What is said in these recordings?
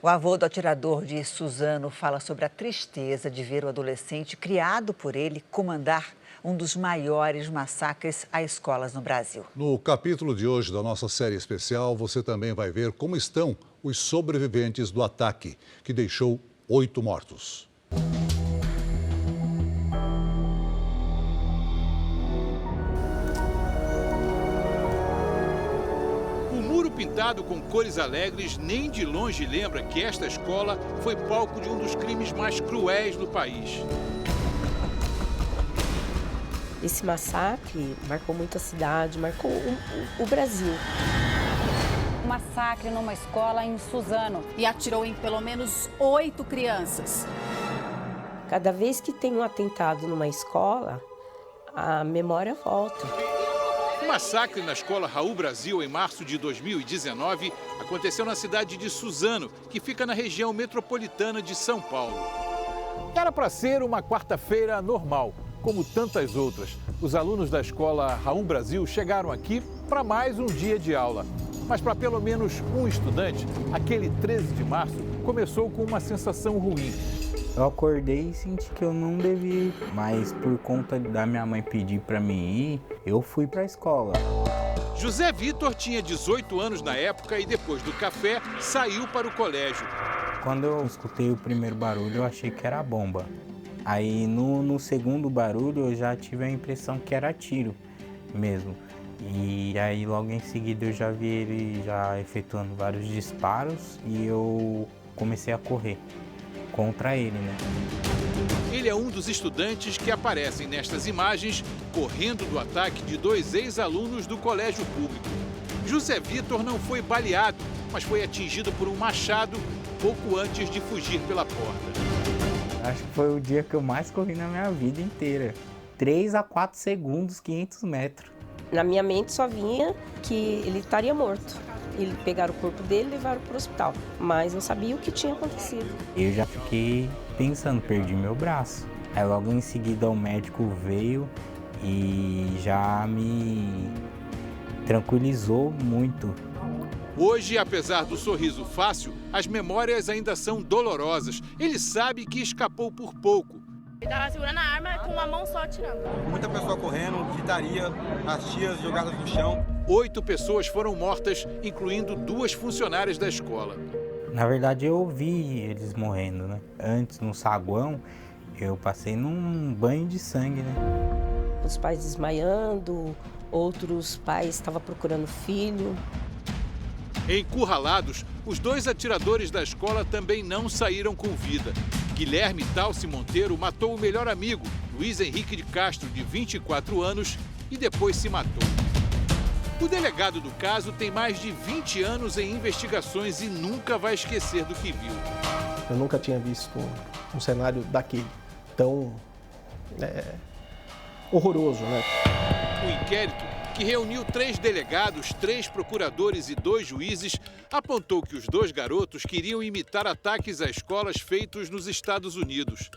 O avô do atirador de Suzano fala sobre a tristeza de ver o adolescente criado por ele comandar um dos maiores massacres a escolas no Brasil. No capítulo de hoje da nossa série especial, você também vai ver como estão os sobreviventes do ataque, que deixou 8 mortos. Pintado com cores alegres, nem de longe lembra que esta escola foi palco de um dos crimes mais cruéis do país. Esse massacre marcou muito a cidade, marcou o Brasil. Um massacre numa escola em Suzano. E atirou em pelo menos 8 crianças. Cada vez que tem um atentado numa escola, a memória volta. O massacre na escola Raul Brasil, em março de 2019, aconteceu na cidade de Suzano, que fica na região metropolitana de São Paulo. Era para ser uma quarta-feira normal, como tantas outras. Os alunos da escola Raul Brasil chegaram aqui para mais um dia de aula. Mas para pelo menos um estudante, aquele 13 de março começou com uma sensação ruim. Eu acordei e senti que eu não devia ir, mas por conta da minha mãe pedir para mim ir, eu fui para a escola. José Vitor tinha 18 anos na época e depois do café saiu para o colégio. Quando eu escutei o primeiro barulho, eu achei que era bomba. Aí no segundo barulho eu já tive a impressão que era tiro mesmo. E aí logo em seguida eu já vi ele já efetuando vários disparos e eu comecei a correr contra ele, né? Ele é um dos estudantes que aparecem nestas imagens correndo do ataque de 2 ex-alunos do colégio público. José Vitor não foi baleado, mas foi atingido por um machado pouco antes de fugir pela porta. Acho que foi o dia que eu mais corri na minha vida inteira. 3 a 4 segundos, 500 metros. Na minha mente só vinha que ele estaria morto. Eles pegaram o corpo dele e levaram para o hospital, mas não sabia o que tinha acontecido. Eu já fiquei pensando, perdi meu braço. Aí logo em seguida o médico veio e já me tranquilizou muito. Hoje, apesar do sorriso fácil, as memórias ainda são dolorosas. Ele sabe que escapou por pouco. Ele estava segurando a arma com uma mão só atirando. Muita pessoa correndo, gritaria, as tias jogadas no chão. 8 pessoas foram mortas, incluindo 2 funcionárias da escola. Na verdade, eu vi eles morrendo, né? Antes, no saguão, eu passei num banho de sangue, né? Os pais desmaiando, outros pais estavam procurando filho. Encurralados, os 2 atiradores da escola também não saíram com vida. Guilherme Talci Monteiro matou o melhor amigo, Luiz Henrique de Castro, de 24 anos, e depois se matou. O delegado do caso tem mais de 20 anos em investigações e nunca vai esquecer do que viu. Eu nunca tinha visto um cenário daquele tão horroroso, né? O inquérito, que reuniu 3 delegados, 3 procuradores e 2 juízes, apontou que os 2 garotos queriam imitar ataques a escolas feitos nos Estados Unidos.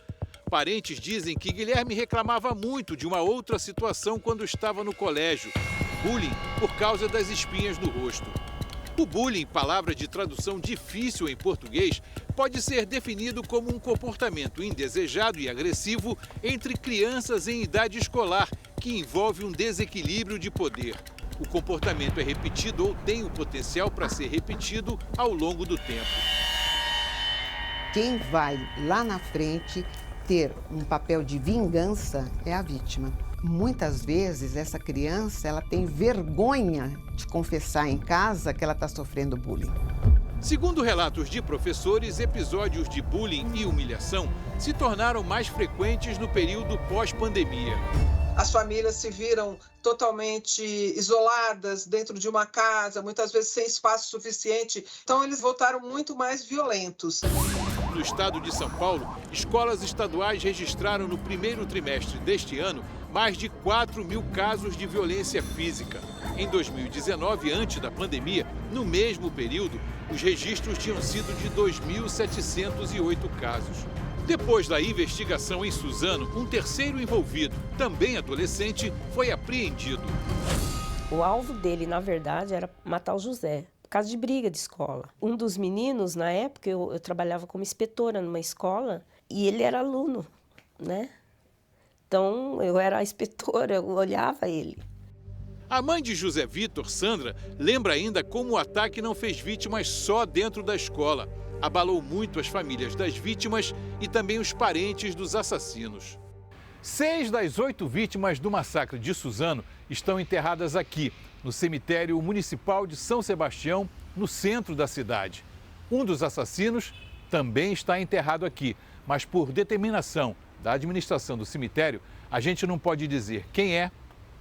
Parentes dizem que Guilherme reclamava muito de uma outra situação quando estava no colégio: bullying por causa das espinhas no rosto. O bullying, palavra de tradução difícil em português, pode ser definido como um comportamento indesejado e agressivo entre crianças em idade escolar, que envolve um desequilíbrio de poder. O comportamento é repetido ou tem o potencial para ser repetido ao longo do tempo. Quem vai lá na frente ter um papel de vingança é a vítima. Muitas vezes essa criança ela tem vergonha de confessar em casa que ela está sofrendo bullying. Segundo relatos de professores, episódios de bullying e humilhação se tornaram mais frequentes no período pós-pandemia. As famílias se viram totalmente isoladas dentro de uma casa, muitas vezes sem espaço suficiente. Então, eles voltaram muito mais violentos. No estado de São Paulo, escolas estaduais registraram no primeiro trimestre deste ano mais de 4 mil casos de violência física. Em 2019, antes da pandemia, no mesmo período, os registros tinham sido de 2.708 casos. Depois da investigação em Suzano, um terceiro envolvido, também adolescente, foi apreendido. O alvo dele, na verdade, era matar o José. por causa de briga de escola. Um dos meninos, na época, eu trabalhava como inspetora numa escola e ele era aluno, né? Então, eu era a inspetora, eu olhava ele. A mãe de José Vitor, Sandra, lembra ainda como o ataque não fez vítimas só dentro da escola. Abalou muito as famílias das vítimas e também os parentes dos assassinos. 6 das 8 vítimas do massacre de Suzano estão enterradas aqui, no cemitério municipal de São Sebastião, no centro da cidade. Um dos assassinos também está enterrado aqui, mas por determinação da administração do cemitério, a gente não pode dizer quem é,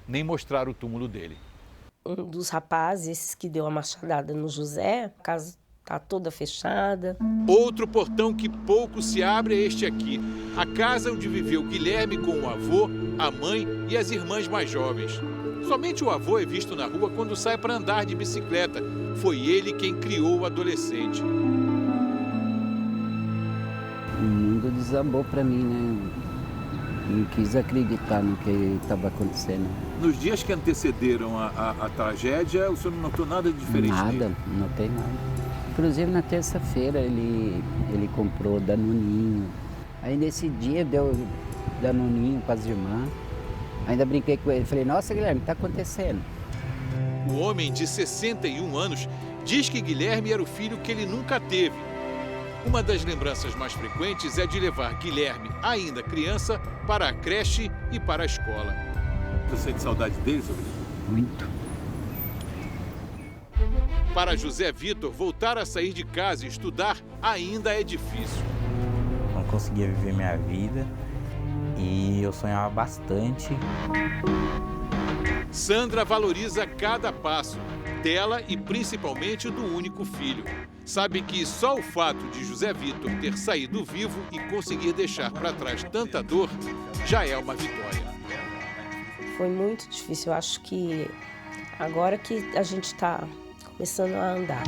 nem mostrar o túmulo dele. Um dos rapazes que deu a machadada no José, a casa está toda fechada. Outro portão que pouco se abre é este aqui. A casa onde viveu Guilherme com o avô, a mãe e as irmãs mais jovens. Somente o avô é visto na rua quando sai para andar de bicicleta. Foi ele quem criou o adolescente. O mundo desabou para mim, né? Não quis acreditar no que estava acontecendo. Nos dias que antecederam a tragédia, o senhor não notou nada de diferente? Nada, não notei nada. Inclusive na terça-feira ele comprou Danoninho. Aí nesse dia deu Danoninho para as irmãs. Ainda brinquei com ele, falei, nossa Guilherme, o que está acontecendo? O homem de 61 anos diz que Guilherme era o filho que ele nunca teve. Uma das lembranças mais frequentes é de levar Guilherme, ainda criança, para a creche e para a escola. Você sente saudade dele, seu Guilherme? Muito. Para José Vitor, voltar a sair de casa e estudar ainda é difícil. Não conseguia viver minha vida e eu sonhava bastante. Sandra valoriza cada passo dela e principalmente do único filho. Sabe que só o fato de José Vitor ter saído vivo e conseguir deixar para trás tanta dor já é uma vitória. Foi muito difícil. Eu acho que agora que a gente está começando a andar.